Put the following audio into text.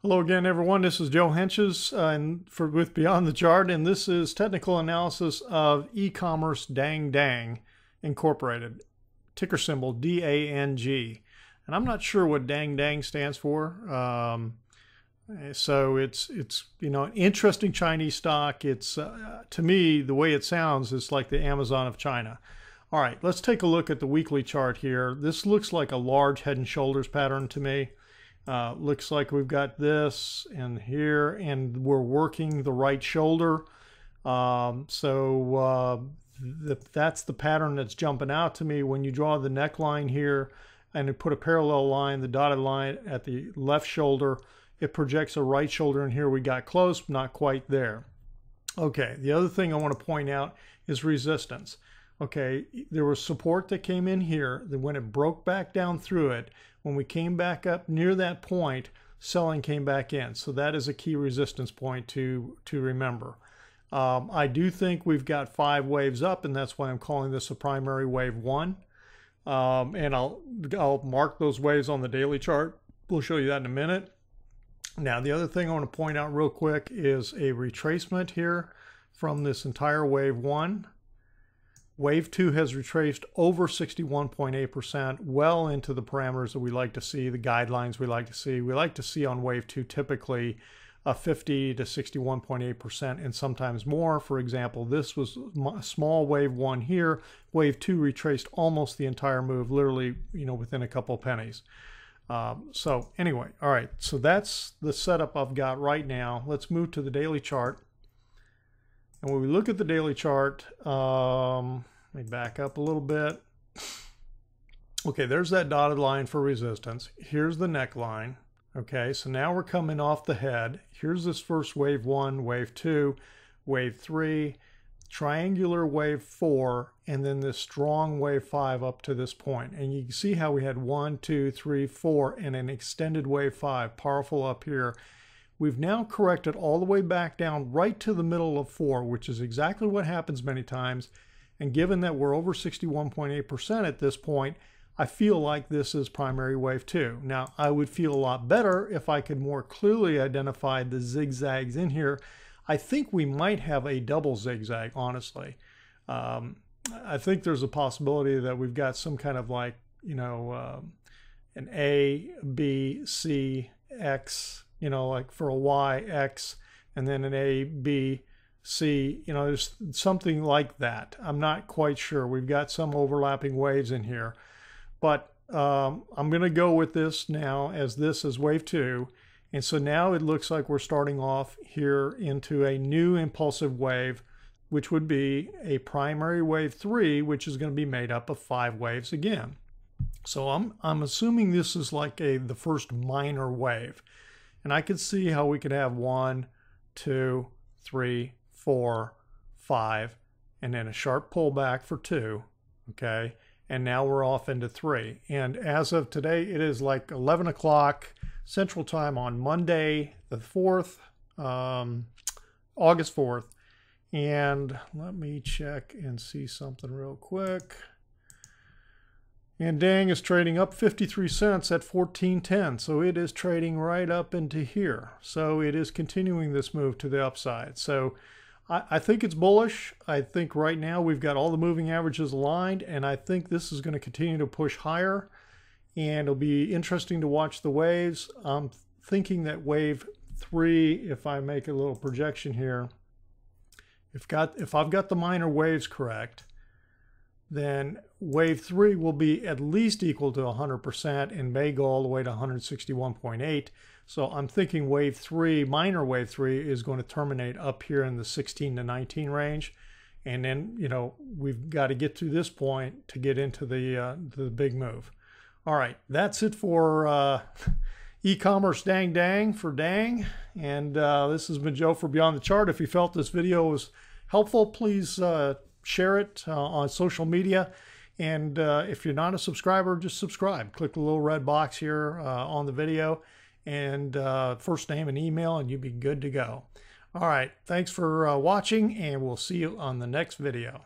Hello again, everyone. This is Joe Henches with Beyond the Chart, and this is technical analysis of E-Commerce DangDang Incorporated, ticker symbol DANG. And I'm not sure what DangDang stands for. So it's an interesting Chinese stock. It's to me, the way it sounds, it's like the Amazon of China. All right, let's take a look at the weekly chart here. This looks like a large head and shoulders pattern to me. Looks like we've got this and here, and we're working the right shoulder. That's the pattern that's jumping out to me. When you draw the neckline here and you put a parallel line, the dotted line at the left shoulder, it projects a right shoulder, and here we got close, not quite there. Okay, the other thing I want to point out is resistance. Okay, there was support that came in here. That when it broke back down through it, when we came back up near that point, selling came back in. So that is a key resistance point to remember. I do think we've got 5 waves up, and that's why I'm calling this a primary wave 1. And I'll mark those waves on the daily chart. We'll show you that in a minute. Now, the other thing I want to point out real quick is a retracement here from this entire wave 1. Wave 2 has retraced over 61.8%, well into the parameters that we like to see, the guidelines we like to see. We like to see on Wave 2 typically a 50 to 61.8% and sometimes more. For example, this was a small Wave 1 here. Wave 2 retraced almost the entire move, literally, within a couple of pennies. So anyway, all right, so that's the setup I've got right now. Let's move to the daily chart. And when we look at the daily chart, let me back up a little bit. Okay, there's that dotted line for resistance. Here's the neckline. Okay, so now we're coming off the head. Here's this first wave 1, wave 2, wave 3, triangular wave 4, and then this strong wave 5 up to this point. And you can see how we had 1, 2, 3, 4, and an extended wave 5, powerful up here. We've now corrected all the way back down right to the middle of 4, which is exactly what happens many times. And given that we're over 61.8% at this point, I feel like this is primary wave 2. Now, I would feel a lot better if I could more clearly identify the zigzags in here. I think we might have a double zigzag, honestly. I think there's a possibility that we've got some kind of like, an A, B, C, X, like for a Y, X, and then an A, B, C, there's something like that. I'm not quite sure. We've got some overlapping waves in here, but I'm going to go with this now as this is wave 2. And so now it looks like we're starting off here into a new impulsive wave, which would be a primary wave 3, which is going to be made up of 5 waves again. So I'm assuming this is like the first minor wave. And I could see how we could have 1, 2, 3, 4, 5, and then a sharp pullback for 2, okay? And now we're off into 3. And as of today, it is like 11 o'clock Central Time on Monday, the 4th, August 4th. And let me check and see something real quick. And Dang is trading up 53 cents at 14.10. So it is trading right up into here. So it is continuing this move to the upside. So I think it's bullish. I think right now we've got all the moving averages aligned, and I think this is going to continue to push higher. And it'll be interesting to watch the waves. I'm thinking that wave 3, if I make a little projection here, if I've got the minor waves correct, then wave 3 will be at least equal to 100% and may go all the way to 161.8. So I'm thinking wave 3, minor wave 3, is going to terminate up here in the 16 to 19 range. And then, we've got to get to this point to get into the big move. All right, that's it for E-Commerce DangDang for Dang. And this has been Joe for Beyond the Chart. If you felt this video was helpful, please share it on social media. And if you're not a subscriber, just subscribe. Click the little red box here on the video and first name and email, and you'll be good to go. All right, thanks for watching, and we'll see you on the next video.